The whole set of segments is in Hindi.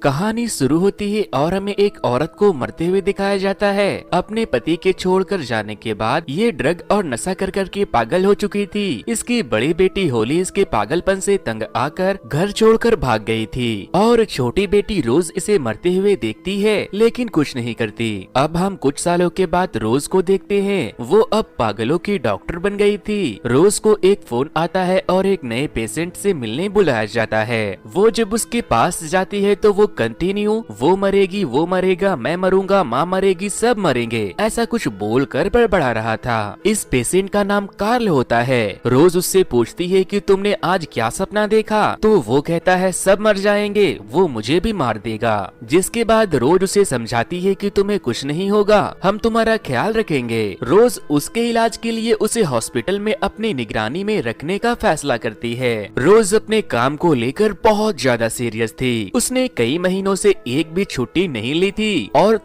कहानी शुरू होती है और हमें एक औरत को मरते हुए दिखाया जाता है। अपने पति के छोड़कर जाने के बाद ये ड्रग और नशा कर कर के पागल हो चुकी थी। इसकी बड़ी बेटी होली इसके पागलपन से तंग आकर घर छोड़कर भाग गई थी और छोटी बेटी रोज इसे मरते हुए देखती है लेकिन कुछ नहीं करती। अब हम कुछ सालों के बाद रोज को देखते हैं। वो अब पागलों की डॉक्टर बन गई थी। रोज को एक फोन आता है और एक नए पेशेंट से मिलने बुलाया जाता है। वो जब उसके पास जाती है तो वो कंटिन्यू वो मरेगी, वो मरेगा, मैं मरूंगा, माँ मरेगी, सब मरेंगे, ऐसा कुछ बोलकर बड़बड़ा रहा था। इस पेशेंट का नाम कार्ल होता है। रोज उससे पूछती है कि तुमने आज क्या सपना देखा, तो वो कहता है सब मर जाएंगे, वो मुझे भी मार देगा। जिसके बाद रोज उसे समझाती है कि तुम्हें कुछ नहीं होगा, हम तुम्हारा ख्याल रखेंगे। रोज उसके इलाज के लिए उसे हॉस्पिटल में अपनी निगरानी में रखने का फैसला करती है। रोज अपने काम को लेकर बहुत ज्यादा सीरियस थी। उसने कई महीनों से एक भी छुट्टी नहीं ली थी और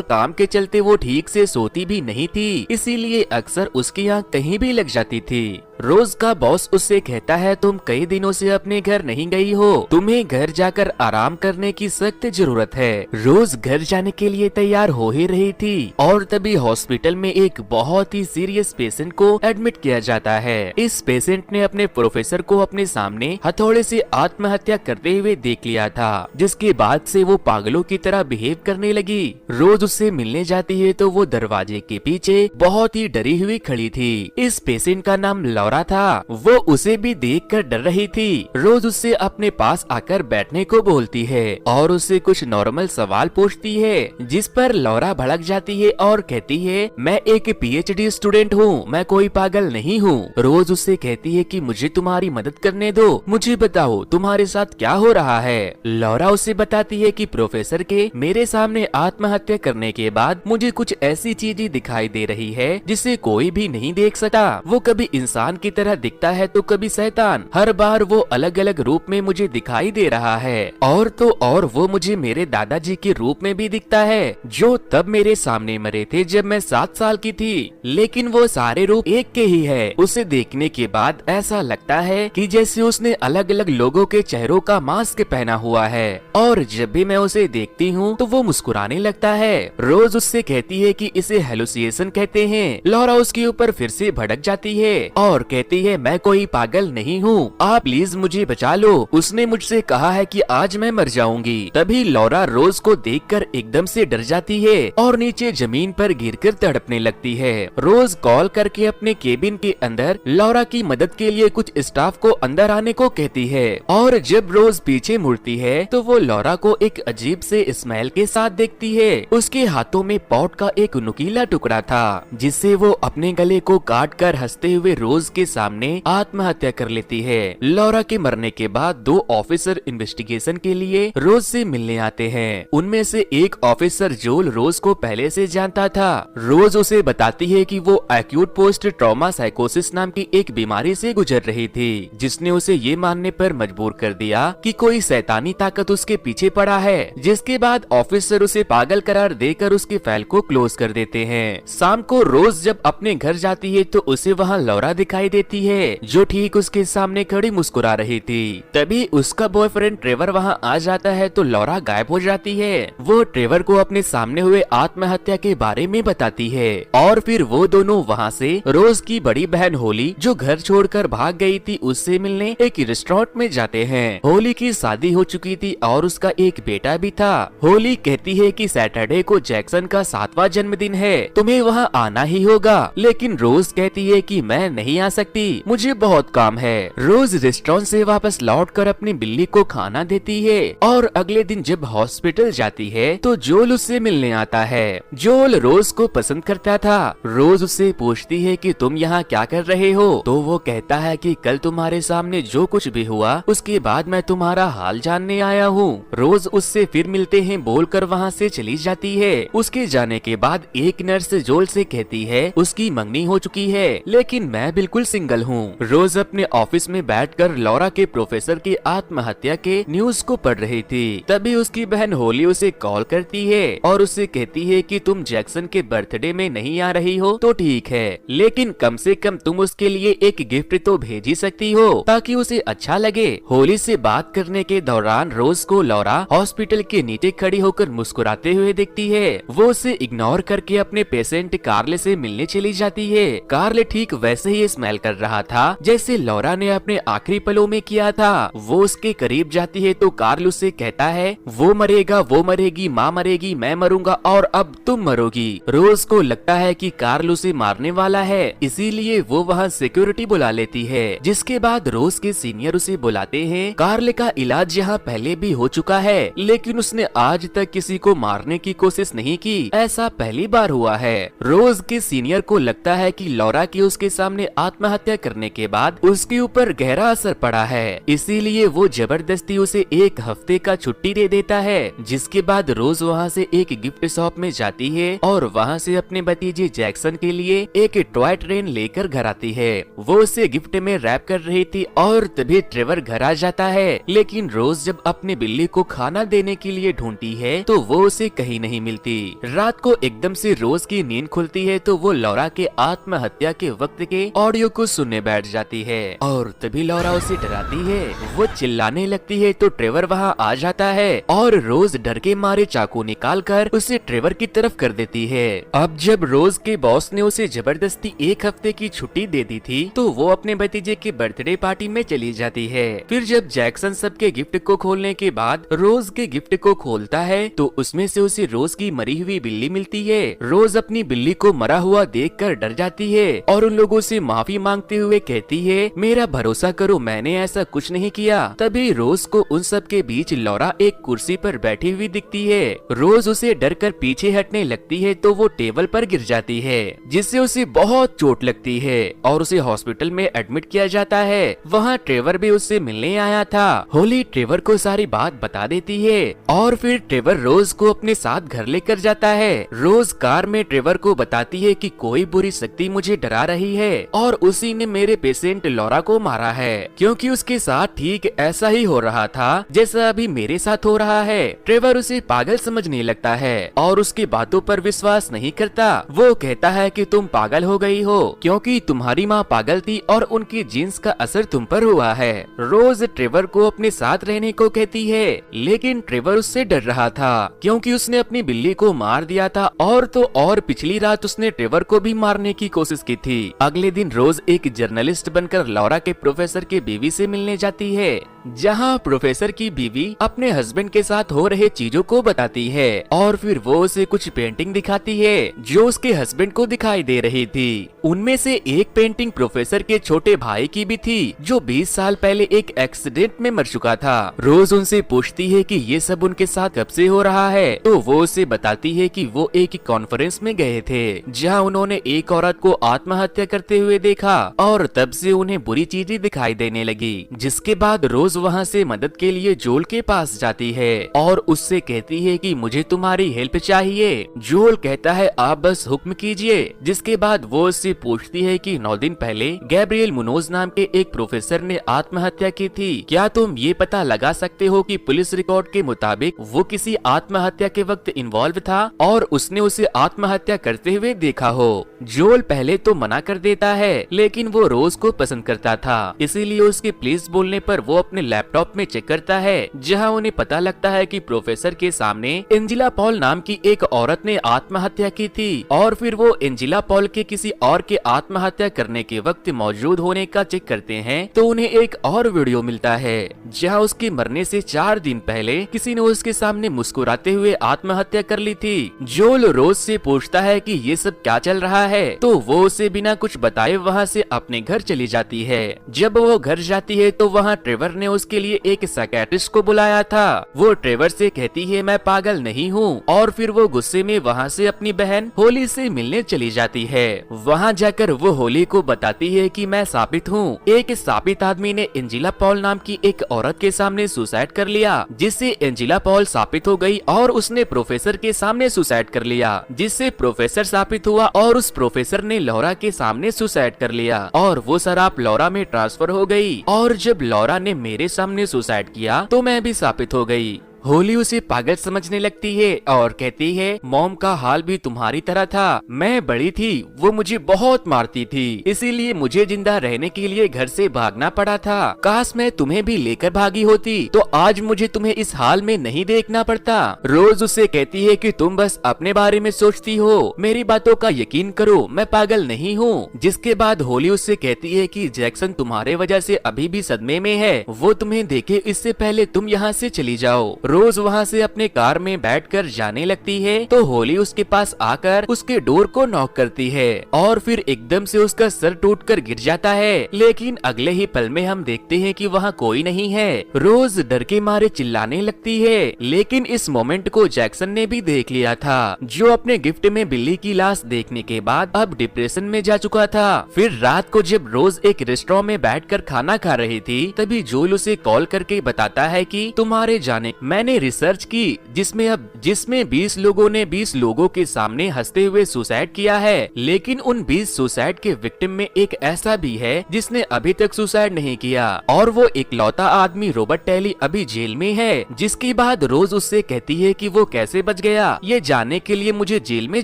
काम के चलते वो ठीक से सोती भी नहीं थी, इसीलिए अक्सर उसकी आंख कहीं भी लग जाती थी। रोज का बॉस उससे कहता है तुम कई दिनों से अपने घर नहीं गई हो, तुम्हें घर जाकर आराम करने की सख्त जरूरत है। रोज घर जाने के लिए तैयार हो ही रही थी और तभी हॉस्पिटल में एक बहुत ही सीरियस पेशेंट को एडमिट किया जाता है। इस पेशेंट ने अपने प्रोफेसर को अपने सामने हथौड़े से आत्महत्या करते हुए देख लिया था, जिसके बाद से वो पागलों की तरह बिहेव करने लगी। रोज उससे मिलने जाती है तो वो दरवाजे के पीछे बहुत ही डरी हुई खड़ी थी। इस पेशेंट का नाम लौरा था। वो उसे भी देखकर डर रही थी। रोज उससे अपने पास आकर बैठने को बोलती है और उससे कुछ नॉर्मल सवाल पूछती है, जिस पर लौरा भड़क जाती है और कहती है मैं एक पीएचडी स्टूडेंट हूँ, मैं कोई पागल नहीं हूँ। रोज उससे कहती है कि मुझे तुम्हारी मदद करने दो, मुझे बताओ तुम्हारे साथ क्या हो रहा है। लौरा उसे बताती है कि प्रोफेसर के मेरे सामने आत्महत्या करने के बाद मुझे कुछ ऐसी चीजें दिखाई दे रही है जिसे कोई भी नहीं देख सकता। वो कभी इंसान की तरह दिखता है तो कभी शैतान, हर बार वो अलग अलग रूप में मुझे दिखाई दे रहा है। और तो और वो मुझे मेरे दादाजी के रूप में भी दिखता है, जो तब मेरे सामने मरे थे जब मैं 7 साल की थी, लेकिन वो सारे रूप एक के ही है। उसे देखने के बाद ऐसा लगता है कि जैसे उसने अलग अलग लोगों के चेहरों का मास्क पहना हुआ है और जब भी मैं उसे देखती हूँ तो वो मुस्कुराने लगता है। रोज उससे कहती है कि इसे हेलुसिनेशन कहते हैं। लौरा उसके ऊपर फिर से भड़क जाती है और कहती है मैं कोई पागल नहीं हूँ, आप प्लीज मुझे बचा लो, उसने मुझसे कहा है कि आज मैं मर जाऊंगी। तभी लौरा रोज को देखकर एकदम से डर जाती है और नीचे जमीन पर गिरकर तड़पने लगती है। रोज कॉल करके अपने केबिन के अंदर लौरा की मदद के लिए कुछ स्टाफ को अंदर आने को कहती है और जब रोज पीछे मुड़ती है तो वो लौरा को एक अजीब से स्माइल के साथ देखती है। उसके हाथों में पॉट का एक नुकीला टुकड़ा था, जिससे वो अपने गले को काट कर हंसते हुए रोज के सामने आत्महत्या कर लेती है। लौरा के मरने के बाद 2 ऑफिसर इन्वेस्टिगेशन के लिए रोज से मिलने आते हैं। उनमें से एक ऑफिसर जोल रोज को पहले से जानता था। रोज उसे बताती है कि वो एक्यूट पोस्ट ट्रॉमा साइकोसिस नाम की एक बीमारी से गुजर रही थी, जिसने उसे ये मानने पर मजबूर कर दिया कि कोई शैतानी ताकत उसके पीछे पड़ा है। जिसके बाद ऑफिसर उसे पागल करार देकर उसकी फाइल को क्लोज कर देते हैं। शाम को रोज जब अपने घर जाती है तो उसे वहाँ लौरा दिखाई देती है, जो ठीक उसके सामने खड़ी मुस्कुरा रही थी। तभी उसका बॉयफ्रेंड ट्रेवर वहाँ आ जाता है तो लौरा गायब हो जाती है। वो ट्रेवर को अपने सामने हुए आत्महत्या के बारे में बताती है और फिर वो दोनों वहाँ से रोज की बड़ी बहन होली, जो घर छोड़कर भाग गई थी, उससे मिलने एक रेस्टोरेंट में जाते हैं। होली की शादी हो चुकी थी और उसका एक बेटा भी था। होली कहती है कि सैटरडे को जैक्सन का 7वां जन्मदिन है, तुम्हें वहाँ आना ही होगा, लेकिन रोज कहती है कि मैं नहीं आ सकती, मुझे बहुत काम है। रोज रेस्टोरेंट से वापस लौटकर अपनी बिल्ली को खाना देती है और अगले दिन जब हॉस्पिटल जाती है तो जोल उससे मिलने आता है। जोल रोज को पसंद करता था। रोज उससे पूछती है कि तुम यहाँ क्या कर रहे हो, तो वो कहता है कि कल तुम्हारे सामने जो कुछ भी हुआ उसके बाद मैं तुम्हारा हाल जानने आया हूँ। रोज उससे फिर मिलते हैं बोलकर वहाँ से चली जाती है। उसके जाने के बाद एक नर्स जोल से कहती है उसकी मंगनी हो चुकी है, लेकिन मैं बिल्कुल बिल्कुल सिंगल हूँ। रोज अपने ऑफिस में बैठकर लॉरा के प्रोफेसर की आत्महत्या के न्यूज को पढ़ रही थी। तभी उसकी बहन होली उसे कॉल करती है और उससे कहती है कि तुम जैक्सन के बर्थडे में नहीं आ रही हो तो ठीक है, लेकिन कम से कम तुम उसके लिए एक गिफ्ट तो भेज ही सकती हो ताकि उसे अच्छा लगे। होली से बात करने के दौरान रोज को लॉरा हॉस्पिटल के नीचे खड़ी होकर मुस्कुराते हुए दिखती है। वो उसे इग्नोर करके अपने पेशेंट कार्ल से मिलने चली जाती है। कार्ल ठीक वैसे ही स्माइल कर रहा था जैसे लॉरा ने अपने आखिरी पलों में किया था। वो उसके करीब जाती है तो कार्ल उससे कहता है वो मरेगा, वो मरेगी, माँ मरेगी, मैं मरूंगा और अब तुम मरोगी। रोज को लगता है कि कार्ल उसे मारने वाला है, इसीलिए वो वहाँ सिक्योरिटी बुला लेती है। जिसके बाद रोज के सीनियर उसे बुलाते हैं। कार्ल का इलाज यहाँ पहले भी हो चुका है, लेकिन उसने आज तक किसी को मारने की कोशिश नहीं की, ऐसा पहली बार हुआ है। रोज के सीनियर को लगता है कि लॉरा की उसके सामने आत्महत्या करने के बाद उसके ऊपर गहरा असर पड़ा है, इसीलिए वो जबरदस्ती उसे 1 हफ्ते का छुट्टी दे देता है। जिसके बाद रोज वहाँ से एक गिफ्ट शॉप में जाती है और वहाँ से अपने भतीजे जैक्सन के लिए एक टॉय ट्रेन लेकर घर आती है। वो उसे गिफ्ट में रैप कर रही थी और तभी ट्रेवर घर आ जाता है, लेकिन रोज जब अपने बिल्ली को खाना देने के लिए ढूंढती है तो वो उसे कहीं नहीं मिलती। रात को एकदम से रोज की नींद खुलती है तो वो लॉरा के आत्महत्या के वक्त के ऑडियो को सुनने बैठ जाती है और तभी लॉरा उसे डराती है। वो चिल्लाने लगती है तो ट्रेवर वहाँ आ जाता है और रोज डर के मारे चाकू निकालकर उसे ट्रेवर की तरफ कर देती है। अब जब रोज के बॉस ने उसे जबरदस्ती 1 हफ्ते की छुट्टी दे दी थी तो वो अपने भतीजे के बर्थडे पार्टी में चली जाती है। फिर जब जैक्सन सबके गिफ्ट को खोलने के बाद रोज के गिफ्ट को खोलता है तो उसमें से उसे रोज की मरी हुई बिल्ली मिलती है। रोज अपनी बिल्ली को मरा हुआ देखकर डर जाती है और उन लोगों से माफी मांगते हुए कहती है मेरा भरोसा करो, मैंने ऐसा कुछ नहीं किया। तभी रोज को उन सब के बीच लॉरा एक कुर्सी पर बैठी हुई दिखती है। रोज उसे डर कर पीछे हटने लगती है तो वो टेबल पर गिर जाती है, जिससे उसे बहुत चोट लगती है और उसे हॉस्पिटल में एडमिट किया जाता है। वहाँ ट्रेवर भी उससे मिलने आया था। होली ट्रेवर को सारी बात बता देती है और फिर ट्रेवर रोज को अपने साथ घर लेकर जाता है। रोज कार में ट्रेवर को बताती है कि कोई बुरी शक्ति मुझे डरा रही है और उसी ने मेरे पेशेंट लॉरा को मारा है, क्योंकि उसके साथ ठीक ऐसा ही हो रहा था जैसा अभी मेरे साथ हो रहा है। ट्रेवर उसे पागल समझने लगता है और उसकी बातों पर विश्वास नहीं करता। वो कहता है कि तुम पागल हो गई हो क्योंकि तुम्हारी माँ पागल थी और उनकी जीन्स का असर तुम पर हुआ है। रोज ट्रेवर को अपने साथ रहने को कहती है, लेकिन ट्रेवर उससे डर रहा था क्योंकि उसने अपनी बिल्ली को मार दिया था और तो और पिछली रात उसने ट्रेवर को भी मारने की कोशिश की थी। अगले दिन रोज एक जर्नलिस्ट बनकर लॉरा के प्रोफेसर की बीवी से मिलने जाती है, जहाँ प्रोफेसर की बीवी अपने हस्बैंड के साथ हो रहे चीजों को बताती है और फिर वो उसे कुछ पेंटिंग दिखाती है जो उसके हस्बैंड को दिखाई दे रही थी। उनमें से एक पेंटिंग प्रोफेसर के छोटे भाई की भी थी जो 20 साल पहले एक एक्सीडेंट में मर चुका था। रोज उनसे पूछती है कि ये सब उनके साथ कब से हो रहा है तो वो उसे बताती है कि वो एक कॉन्फ्रेंस में गए थे जहाँ उन्होंने एक औरत को आत्महत्या करते हुए देखा और तब से उन्हें बुरी चीजें दिखाई देने लगी। जिसके बाद रोज वहाँ से मदद के लिए जोल के पास जाती है और उससे कहती है कि मुझे तुम्हारी हेल्प चाहिए। जोल कहता है आप बस हुक्म कीजिए। जिसके बाद वो उससे पूछती है कि 9 दिन पहले गैब्रियल मुनोज नाम के एक प्रोफेसर ने आत्महत्या की थी, क्या तुम ये पता लगा सकते हो कि पुलिस रिकॉर्ड के मुताबिक वो किसी आत्महत्या के वक्त इन्वॉल्व था और उसने उसे आत्महत्या करते हुए देखा हो। जोल पहले तो मना कर देता है, लेकिन वो रोज को पसंद करता था, इसीलिए उसके प्लीज बोलने पर वो अपने लैपटॉप में चेक करता है जहां उन्हें पता लगता है कि प्रोफेसर के सामने एंजिला पॉल नाम की एक औरत ने आत्महत्या की थी और फिर वो एंजिला पॉल के किसी और के आत्महत्या करने के वक्त मौजूद होने का चेक करते हैं तो उन्हें एक और वीडियो मिलता है जहां उसके मरने से 4 दिन पहले किसी ने उसके सामने मुस्कुराते हुए आत्महत्या कर ली थी। जोल रोज से पूछता है कि ये सब क्या चल रहा है तो वो उसे बिना कुछ बताए वहाँ से अपने घर चली जाती है। जब वो घर जाती है तो वहाँ ट्रेवर ने उसके लिए एक साइकियाट्रिस्ट को बुलाया था। वो ट्रेवर से कहती है मैं पागल नहीं हूँ, और फिर वो गुस्से में वहाँ से अपनी बहन होली से मिलने चली जाती है। वहाँ जाकर वो होली को बताती है कि मैं साबित हूँ। एक साबित आदमी ने एंजेला पॉल नाम की एक औरत के सामने सुसाइड कर लिया, जिससे एंजेला पॉल साबित हो गई, और उसने प्रोफेसर के सामने सुसाइड कर लिया, जिससे प्रोफेसर साबित हुआ, और उस प्रोफेसर ने लॉरा के सामने सुसाइड कर लिया, और वो शराब लॉरा में ट्रांसफर हो गई। और जब लॉरा ने मेरे सामने सुसाइड किया तो मैं भी साबित हो गई। होली उसे पागल समझने लगती है और कहती है मॉम का हाल भी तुम्हारी तरह था। मैं बड़ी थी, वो मुझे बहुत मारती थी, इसीलिए मुझे जिंदा रहने के लिए घर से भागना पड़ा था। काश मैं तुम्हें भी लेकर भागी होती तो आज मुझे तुम्हें इस हाल में नहीं देखना पड़ता। रोज उससे कहती है कि तुम बस अपने बारे में सोचती हो, मेरी बातों का यकीन करो, मैं पागल नहीं हूँ। जिसके बाद होली उससे कहती है कि जैक्सन तुम्हारे वजह से अभी भी सदमे में है, वो तुम्हें देखे इससे पहले तुम यहाँ से चली जाओ। रोज वहाँ से अपने कार में बैठकर जाने लगती है तो होली उसके पास आकर उसके डोर को नॉक करती है, और फिर एकदम से उसका सर टूटकर गिर जाता है। लेकिन अगले ही पल में हम देखते हैं कि वहाँ कोई नहीं है। रोज डर के मारे चिल्लाने लगती है, लेकिन इस मोमेंट को जैक्सन ने भी देख लिया था, जो अपने गिफ्ट में बिल्ली की लाश देखने के बाद अब डिप्रेशन में जा चुका था। फिर रात को जब रोज एक रेस्टोरेंट में बैठकर खाना खा रही थी, तभी जोल उसे कॉल करके बताता है कि तुम्हारे जाने मैंने रिसर्च की जिसमें 20 लोगों ने 20 लोगों के सामने हंसते हुए सुसाइड किया है, लेकिन उन 20 सुसाइड के विक्टिम में एक ऐसा भी है जिसने अभी तक सुसाइड नहीं किया, और वो इकलौता आदमी रॉबर्ट टेली अभी जेल में है। जिसके बाद रोज उससे कहती है कि वो कैसे बच गया, ये जानने के लिए मुझे जेल में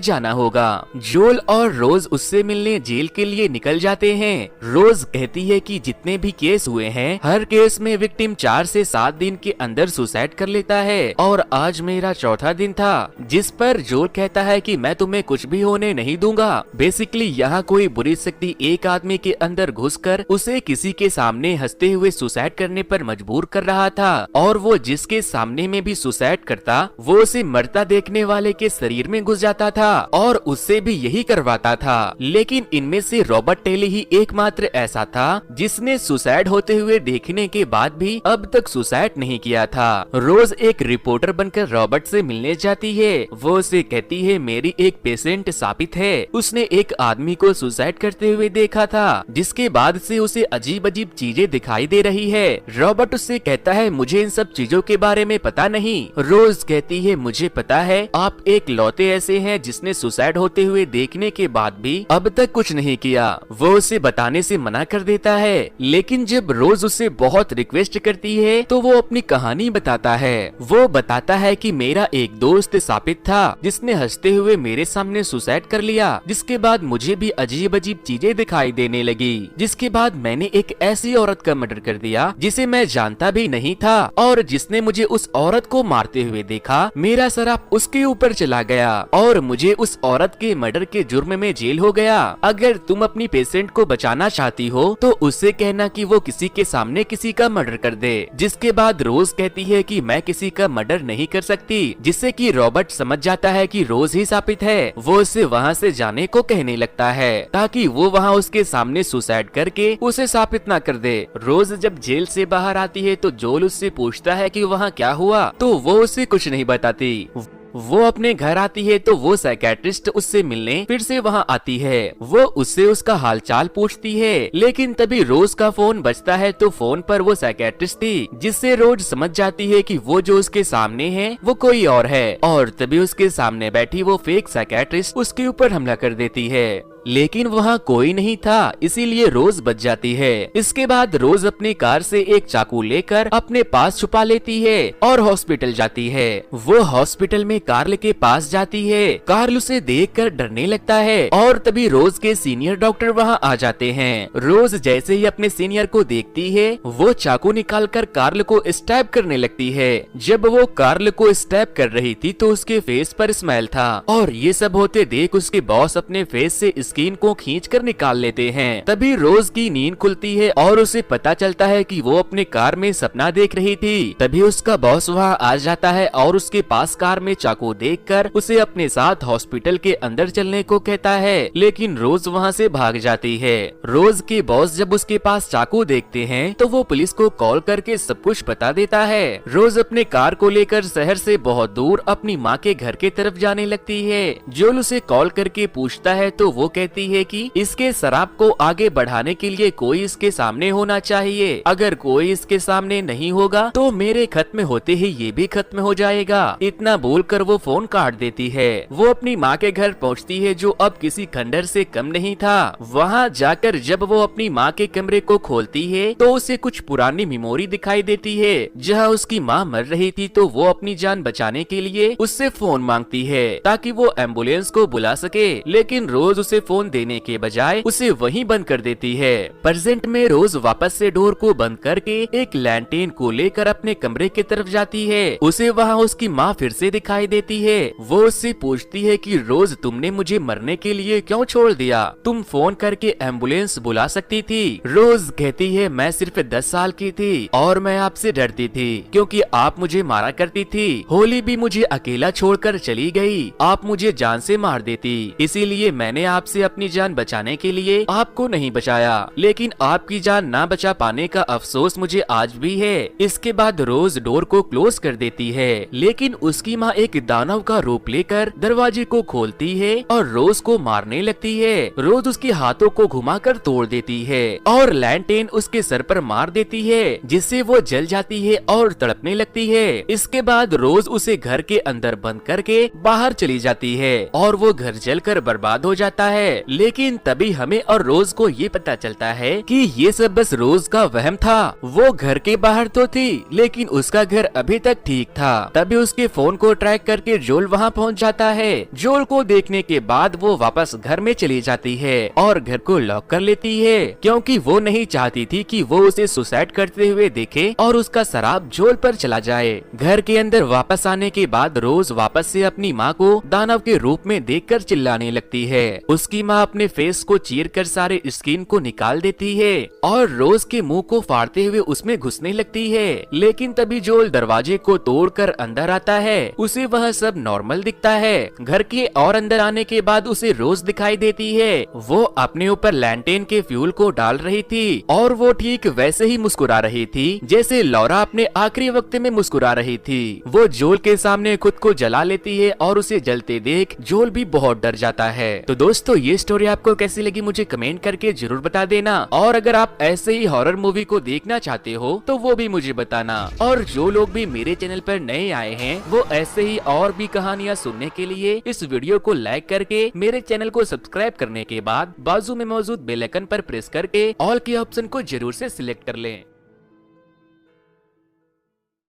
जाना होगा। जोल और रोज उससे मिलने जेल के लिए निकल जाते हैं। रोज कहती है कि जितने भी केस हुए हैं, हर केस में विक्टिम 4 से 7 दिन के अंदर सुसाइड कर लेता है, और आज मेरा चौथा दिन था। जिस पर जोल कहता है कि मैं तुम्हें कुछ भी होने नहीं दूंगा। बेसिकली यहाँ कोई बुरी शक्ति एक आदमी के अंदर घुसकर उसे किसी के सामने हंसते हुए सुसाइड करने पर मजबूर कर रहा था, और वो जिसके सामने में भी सुसाइड करता वो उसे मरता देखने वाले के शरीर में घुस जाता था और उससे भी यही करवाता था। लेकिन इनमें से रॉबर्ट टेली ही एकमात्र ऐसा था जिसने सुसाइड होते हुए देखने के बाद भी अब तक सुसाइड नहीं किया था। रोज एक रिपोर्टर बनकर रॉबर्ट से मिलने जाती है। वो उसे कहती है मेरी एक पेशेंट साबित है, उसने एक आदमी को सुसाइड करते हुए देखा था, जिसके बाद से उसे अजीब अजीब चीजें दिखाई दे रही है। रॉबर्ट उससे कहता है मुझे इन सब चीजों के बारे में पता नहीं। रोज कहती है मुझे पता है, आप एक लौते ऐसे हैं जिसने सुसाइड होते हुए देखने के बाद भी अब तक कुछ नहीं किया। वो उसे बताने से मना कर देता है, लेकिन जब रोज उसे बहुत रिक्वेस्ट करती है तो वो अपनी कहानी बताता है। वो बताता है कि मेरा एक दोस्त साबित था जिसने हंसते हुए मेरे सामने सुसाइड कर लिया, जिसके बाद मुझे भी अजीब अजीब चीजें दिखाई देने लगी। जिसके बाद मैंने एक ऐसी औरत का मर्डर कर दिया जिसे मैं जानता भी नहीं था, और जिसने मुझे उस औरत को मारते हुए देखा मेरा शराब उसके ऊपर चला गया और मुझे उस औरत के मर्डर के जुर्म में जेल हो गया। अगर तुम अपनी पेशेंट को बचाना चाहती हो तो उससे कहना कि वो किसी के सामने किसी का मर्डर कर दे। जिसके बाद रोज कहती है कि मैं किसी का मर्डर नहीं कर सकती, जिससे कि रॉबर्ट समझ जाता है कि रोज ही साबित है। वो उसे वहाँ से जाने को कहने लगता है ताकि वो वहाँ उसके सामने सुसाइड करके उसे साबित ना कर दे। रोज जब जेल से बाहर आती है तो जोल उससे पूछता है कि वहाँ क्या हुआ, तो वो उसे कुछ नहीं बताती। वो अपने घर आती है तो वो साइकियाट्रिस्ट उससे मिलने फिर से वहाँ आती है। वो उससे उसका हालचाल पूछती है, लेकिन तभी रोज का फोन बजता है तो फोन पर वो साइकियाट्रिस्ट थी, जिससे रोज समझ जाती है कि वो जो उसके सामने है वो कोई और है, और तभी उसके सामने बैठी वो फेक साइकियाट्रिस्ट उसके ऊपर हमला कर देती है। लेकिन वहाँ कोई नहीं था, इसीलिए रोज बच जाती है। इसके बाद रोज अपनी कार से एक चाकू लेकर अपने पास छुपा लेती है और हॉस्पिटल जाती है। वो हॉस्पिटल में कार्ल के पास जाती है। कार्ल उसे देखकर डरने लगता है और तभी रोज के सीनियर डॉक्टर वहाँ आ जाते हैं। रोज जैसे ही अपने सीनियर को देखती है वो चाकू निकालकर कार्ल को स्टैब करने लगती है। जब वो कार्ल को स्टैब कर रही थी तो उसके फेस पर स्माइल था, और ये सब होते देख उसके बॉस अपने फेस से स्किन को खींचकर निकाल लेते हैं। तभी रोज की नींद खुलती है और उसे पता चलता है कि वो अपने कार में सपना देख रही थी। तभी उसका बॉस वहाँ आ जाता है और उसके पास कार में चाकू देखकर उसे अपने साथ हॉस्पिटल के अंदर चलने को कहता है, लेकिन रोज वहाँ से भाग जाती है। रोज के बॉस जब उसके पास चाकू देखते हैं तो वो पुलिस को कॉल करके सब कुछ बता देता है। रोज अपने कार को लेकर शहर से बहुत दूर अपनी माँ के घर के तरफ जाने लगती है। जोल उसे कॉल करके पूछता है तो वो कहती है कि इसके शराब को आगे बढ़ाने के लिए कोई इसके सामने होना चाहिए। अगर कोई इसके सामने नहीं होगा तो मेरे खत्म होते ही ये भी खत्म हो जाएगा। इतना बोलकर वो फोन काट देती है। वो अपनी माँ के घर पहुँचती है जो अब किसी खंडर से कम नहीं था। वहाँ जाकर जब वो अपनी माँ के कमरे को खोलती है तो उसे कुछ पुरानी मेमोरी दिखाई देती है जहाँ उसकी माँ मर रही थी। तो वो अपनी जान बचाने के लिए उससे फोन मांगती है ताकि वो एम्बुलेंस को बुला सके, लेकिन रोज उसे फोन देने के बजाय उसे वहीं बंद कर देती है। प्रेजेंट में रोज वापस से डोर को बंद करके एक लैंटेन को लेकर अपने कमरे की तरफ जाती है। उसे वहाँ उसकी माँ फिर से दिखाई देती है। वो उससे पूछती है कि रोज तुमने मुझे मरने के लिए क्यों छोड़ दिया? तुम फोन करके एम्बुलेंस बुला सकती थी। रोज कहती है मैं सिर्फ 10 साल की थी और मैं आपसे डरती थी क्योंकि आप मुझे मारा करती थी। होली भी मुझे अकेला छोड़कर चली गई, आप मुझे जान से मार देती, इसीलिए मैंने आपसे अपनी जान बचाने के लिए आपको नहीं बचाया, लेकिन आपकी जान ना बचा पाने का अफसोस मुझे आज भी है। इसके बाद रोज डोर को क्लोज कर देती है, लेकिन उसकी माँ एक दानव का रूप लेकर दरवाजे को खोलती है और रोज को मारने लगती है। रोज उसके हाथों को घुमाकर तोड़ देती है और लैंटेन उसके सर पर मार देती है जिससे वो जल जाती है और तड़पने लगती है। इसके बाद रोज उसे घर के अंदर बंद करके बाहर चली जाती है और वो घर जलकर बर्बाद हो जाता है। लेकिन तभी हमें और रोज को ये पता चलता है कि ये सब बस रोज का वहम था। वो घर के बाहर तो थी लेकिन उसका घर अभी तक ठीक था। तभी उसके फोन को ट्रैक करके जोल वहाँ पहुँच जाता है। जोल को देखने के बाद वो वापस घर में चली जाती है और घर को लॉक कर लेती है क्योंकि वो नहीं चाहती थी कि वो उसे सुसाइड करते हुए देखे और उसका शराब जोल पर चला जाए। घर के अंदर वापस आने के बाद रोज वापस से अपनी माँ को दानव के रूप में देखकर चिल्लाने लगती है। उसकी माँ अपने फेस को चीरकर सारे स्किन को निकाल देती है और रोज के मुंह को फाड़ते हुए उसमें घुसने लगती है। लेकिन तभी जोल दरवाजे को तोड़कर अंदर आता है। उसे वह सब नॉर्मल दिखता है। घर के और अंदर आने के बाद उसे रोज दिखाई देती है। वो अपने ऊपर लैंटेन के फ्यूल को डाल रही थी और वो ठीक वैसे ही मुस्कुरा रही थी जैसे लौरा अपने आखिरी वक्त में मुस्कुरा रही थी। वो जोल के सामने खुद को जला लेती है और उसे जलते देख जोल भी बहुत डर जाता है। तो दोस्तों ये स्टोरी आपको कैसी लगी मुझे कमेंट करके जरूर बता देना, और अगर आप ऐसे ही हॉरर मूवी को देखना चाहते हो तो वो भी मुझे बताना। और जो लोग भी मेरे चैनल पर नए आए हैं वो ऐसे ही और भी कहानियाँ सुनने के लिए इस वीडियो को लाइक करके मेरे चैनल को सब्सक्राइब करने के बाद बाजू में मौजूद बेल आइकन पर प्रेस करके ऑल के ऑप्शन को जरूर से सिलेक्ट कर लें।